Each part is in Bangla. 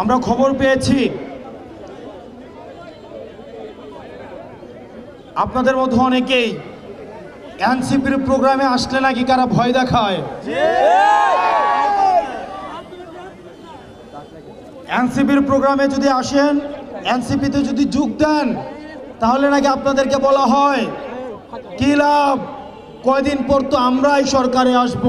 আমরা খবর পেয়েছি আপনাদের মধ্যে অনেকেই এনসিপির প্রোগ্রামে আসলে নাকি কারা ভয় দেখায়। এনসিপির প্রোগ্রামে যদি আসেন, এনসিপিতে যদি যোগ দেন, তাহলে নাকি আপনাদেরকে বলা হয় কি লাভ, কয়দিন পর তো আমরাই সরকারে আসব।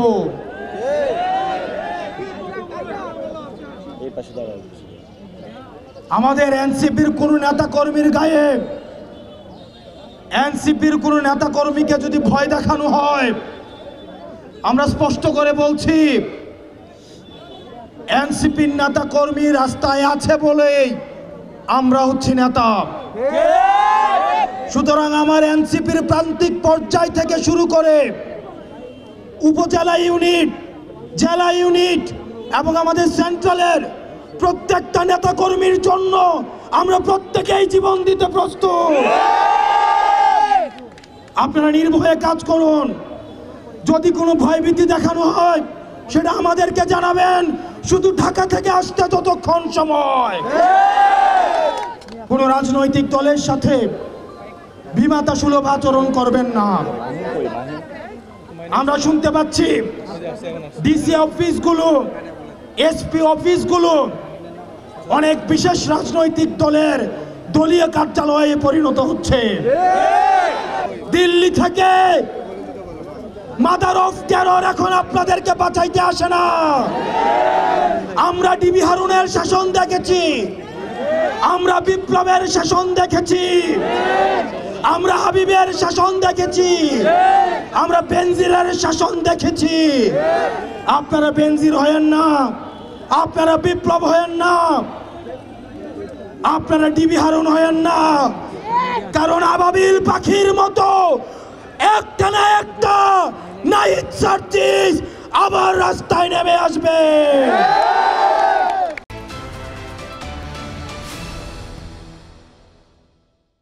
আমাদের এনসিপির কোন নেতা কর্মীর গায়ে, এনসিপির কোন নেতা কর্মীকে যদি ভয় দেখানো হয়, আমরা স্পষ্ট করে বলছি এনসিপির নেতা কর্মী রাস্তায় আছে বলেই আমরা হচ্ছি নেতা। সুতরাং আমার এনসিপির প্রান্তিক পর্যায় থেকে শুরু করে উপজেলা ইউনিট, জেলা ইউনিট এবং আমাদের সেন্ট্রালের প্রত্যেকটা নেতা কর্মীর জন্য আমরা প্রত্যেকেই জীবন দিতে প্রস্তুত। আপনারা নির্ভয়ে কাজ করুন। যদি কোনো ভয়ভীতি দেখানো হয় সেটা আমাদেরকে জানাবেন, শুধু ঢাকা থেকে আসতে যতক্ষণ সময়। কোন রাজনৈতিক দলের সাথে বিমাতা সুলভ আচরণ করবেন না। আমরা শুনতে পাচ্ছি ডিসি অফিসগুলো, এসপি অফিসগুলো অনেক বিশেষ রাজনৈতিক দলের দলীয় কার্যালয়ে পরিণত হচ্ছে। দিল্লি থেকে মাদার অফ টেরর এখন আপনাদেরকে বাঁচাইতে আসে না। আমরা ডিবি হারুনের শাসন দেখেছি, আমরা বিপ্লবের শাসন দেখেছি, আমরা হাবিবের শাসন দেখেছি, আমরা বেনজিরের শাসন দেখেছি। আপনারা বেনজির হয়েন না, আপনারা বিপ্লব হয়েন না, আপনারা ডিবি হারুন হয়েন না। কারণ আবাবিল পাখির মতো একটা না একটা নাইট সার্চিস আবার রাস্তায় নেমে আসবে।